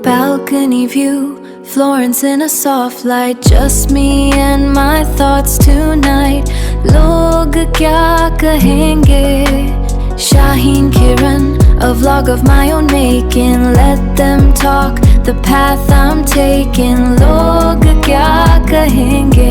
balcony view, Florence in a soft light, just me and my thoughts tonight. Log kya kahenge? Shaheen Kiran, a vlog of my own making. Let them talk, the path I'm taking. Log kya kahenge?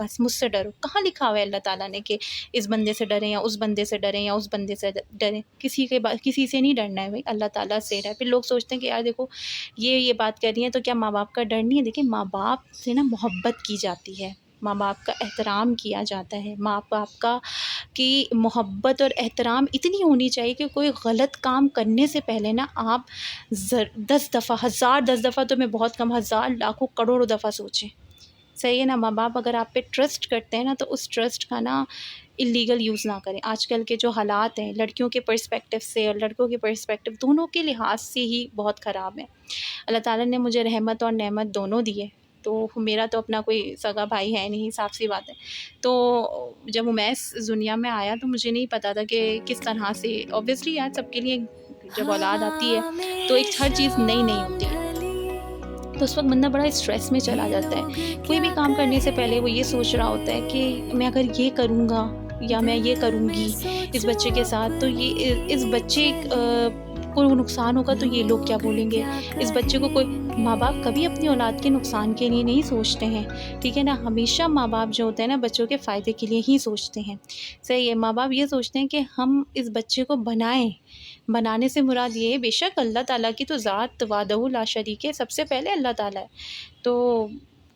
بس مجھ سے ڈرو. کہاں لکھا ہوا ہے اللہ تعالیٰ نے کہ اس بندے سے ڈریں یا اس بندے سے ڈریں یا اس بندے سے ڈریں؟ کسی سے نہیں ڈرنا ہے بھائی، اللہ تعالیٰ سے ڈر. پھر لوگ سوچتے ہیں کہ یار دیکھو یہ بات کر رہی ہیں تو کیا ماں باپ کا ڈر نہیں ہے؟ دیکھیں ماں باپ سے نا محبت کی جاتی ہے، ماں باپ کا احترام کیا جاتا ہے، ماں باپ کا کی محبت اور احترام اتنی ہونی چاہیے کہ کوئی غلط کام کرنے سے پہلے نا آپ 10 دفعہ تو میں بہت کم، 1000 لاکھوں کروڑوں دفعہ سوچیں. صحیح ہے نا؟ ماں باپ اگر آپ پہ ٹرسٹ کرتے ہیں نا تو اس ٹرسٹ کا نا اللیگل یوز نہ کریں. آج کل کے جو حالات ہیں لڑکیوں کے پرسپیکٹو سے اور لڑکوں کے پرسپیکٹو دونوں کے لحاظ سے ہی بہت خراب ہے. اللہ تعالیٰ نے مجھے رحمت اور نعمت دونوں دی ہے، تو میرا تو اپنا کوئی سگا بھائی ہے نہیں، صاف سی بات ہے. تو جب امیس دنیا میں آیا تو مجھے نہیں پتا تھا کہ کس طرح سے، اوبیسلی یار سب کے لیے جب اولاد آتی ہے تو ایک ہر چیز نئی ہوتی ہے، تو اس وقت بندہ بڑا اسٹریس میں چلا جاتا ہے. کوئی بھی کام کرنے سے پہلے وہ یہ سوچ رہا ہوتا ہے کہ میں اگر یہ کروں گا یا میں یہ کروں گی اس بچے کے ساتھ تو یہ اس بچے کو نقصان ہوگا تو یہ لوگ کیا بولیں گے، اس بچے کو کوئی. ماں باپ کبھی اپنی اولاد کے نقصان کے لیے نہیں سوچتے ہیں، ٹھیک ہے نا؟ ہمیشہ ماں باپ جو ہوتے ہیں نا بچوں کے فائدے کے لیے ہی سوچتے ہیں. صحیح ہے، ماں باپ یہ سوچتے ہیں کہ ہم اس بچے کو بنانے سے مراد یہ ہے، بے شک اللہ تعالیٰ کی تو ذات وحدہ لا شریک ہے، سب سے پہلے اللہ تعالیٰ ہے، تو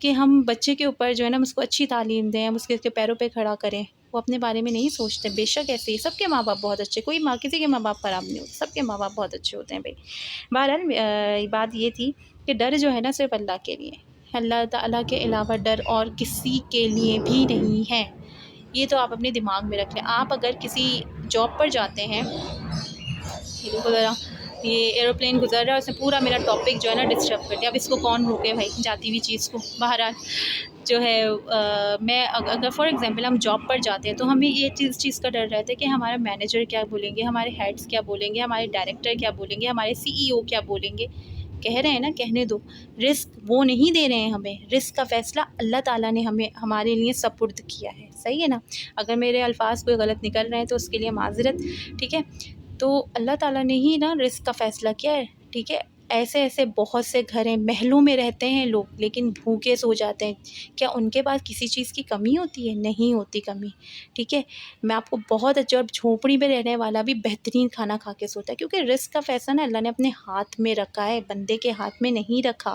کہ ہم بچے کے اوپر جو ہے نا اس کو اچھی تعلیم دیں، ہم اس کے پیروں پہ کھڑا کریں. وہ اپنے بارے میں نہیں سوچتے. بے شک ایسے ہی سب کے ماں باپ بہت اچھے، کوئی کسی کے ماں باپ خراب نہیں ہوتے، سب کے ماں باپ بہت اچھے ہوتے ہیں بھائی. بہرحال بات یہ تھی کہ ڈر جو ہے نا صرف اللہ کے لیے، اللہ تعالیٰ کے علاوہ ڈر اور کسی کے لیے بھی نہیں ہے. یہ تو آپ اپنے دماغ میں رکھ لیں. آپ اگر کسی جاب پر جاتے ہیں، یہ ایروپلین گزر رہا ہے، اس نے پورا میرا ٹاپک جو ہے نا ڈسٹرب کر دیا. اب اس کو کون روکے بھائی جاتی ہوئی چیز کو. بہرحال جو ہے میں اگر فار ایگزامپل ہم جاب پر جاتے ہیں تو ہمیں یہ چیز کا ڈر رہتا ہے کہ ہمارا مینیجر کیا بولیں گے، ہمارے ہیڈس کیا بولیں گے، ہمارے ڈائریکٹر کیا بولیں گے، ہمارے CEO کیا بولیں گے. کہہ رہے ہیں نا کہنے دو. رزق وہ نہیں دے رہے ہیں ہمیں، رزق کا فیصلہ اللہ تعالیٰ نے ہمارے لیے سپرد کیا ہے. صحیح ہے نا؟ اگر میرے الفاظ کوئی غلط نکل رہے ہیں تو اس کے لیے معذرت، ٹھیک ہے؟ تو اللہ تعالیٰ نے ہی نا رزق کا فیصلہ کیا ہے، ٹھیک ہے؟ ایسے بہت سے گھر ہیں، محلوں میں رہتے ہیں لوگ لیکن بھوکے سو جاتے ہیں. کیا ان کے پاس کسی چیز کی کمی ہوتی ہے؟ نہیں ہوتی کمی، ٹھیک ہے؟ میں آپ کو بہت اچھا، اور جھونپڑی میں رہنے والا بھی بہترین کھانا کھا کے سوتا ہے، کیونکہ رزق کا فیصلہ نا اللہ نے اپنے ہاتھ میں رکھا ہے، بندے کے ہاتھ میں نہیں رکھا.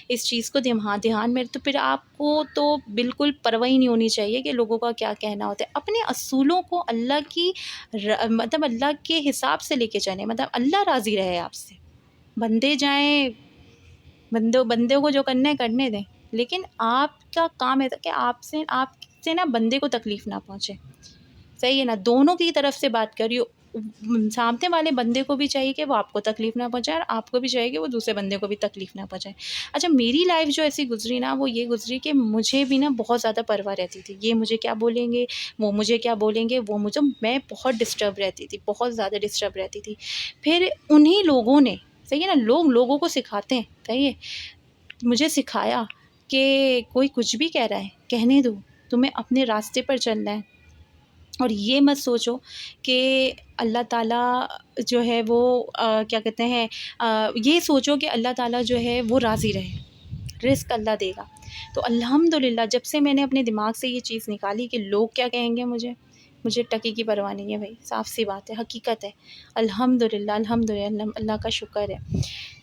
اس چیز کو دھیان میں، تو پھر آپ کو تو بالکل پرواہ ہی نہیں ہونی چاہیے کہ لوگوں کا کیا کہنا ہوتا ہے. اپنے اصولوں کو اللہ کی مطلب اللہ کے حساب سے لے کے چلیں، مطلب اللہ راضی رہے آپ سے. بندے جائیں، بندوں کو جو کرنا ہے کرنے دیں، لیکن آپ کا کام ہے کہ آپ سے نا بندے کو تکلیف نہ پہنچے. صحیح ہے نا؟ دونوں کی طرف سے بات کریو. سامنے والے بندے کو بھی چاہیے کہ وہ آپ کو تکلیف نہ پہنچائے، اور آپ کو بھی چاہیے کہ وہ دوسرے بندے کو بھی تکلیف نہ پہنچائے. اچھا میری لائف جو ایسی گزری نا، وہ یہ گزری کہ مجھے بھی نا بہت زیادہ پرواہ رہتی تھی، یہ مجھے کیا بولیں گے، وہ مجھے کیا بولیں گے، میں بہت ڈسٹرب رہتی تھی، بہت زیادہ ڈسٹرب رہتی تھی. پھر انہی لوگوں نے، صحیح ہے نا، لوگوں کو سکھاتے ہیں، صحیح ہے، مجھے سکھایا کہ کوئی کچھ بھی کہہ رہا ہے کہنے دو، تمہیں اپنے راستے پر چلنا ہے. اور یہ مت سوچو کہ اللہ تعالیٰ جو ہے وہ کیا کہتے ہیں، یہ سوچو کہ اللہ تعالیٰ جو ہے وہ راضی رہے، رزق اللہ دے گا. تو الحمدللہ جب سے میں نے اپنے دماغ سے یہ چیز نکالی کہ لوگ کیا کہیں گے، مجھے ٹکی کی پرواہ نہیں ہے بھائی، صاف سی بات ہے، حقیقت ہے. الحمدللہ اللہ کا شکر ہے.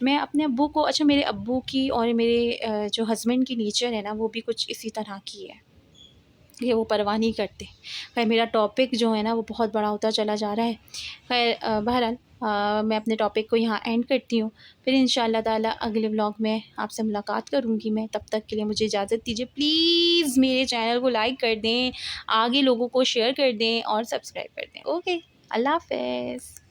میں اپنے ابو کو، اچھا میرے ابو کی اور میرے جو ہسبینڈ کی نیچر ہے نا وہ بھی کچھ اسی طرح کی ہے کہ وہ پرواہ نہیں کرتے. خیر میرا ٹاپک جو ہے نا وہ بہت بڑا ہوتا چلا جا رہا ہے. خیر بہرحال میں اپنے ٹاپک کو یہاں اینڈ کرتی ہوں. پھر انشاءاللہ تعالیٰ اگلے ولاگ میں آپ سے ملاقات کروں گی میں. تب تک کے لیے مجھے اجازت دیجیے. پلیز میرے چینل کو لائک کر دیں، آگے لوگوں کو شیئر کر دیں اور سبسکرائب کر دیں. اوکے، اللہ حافظ.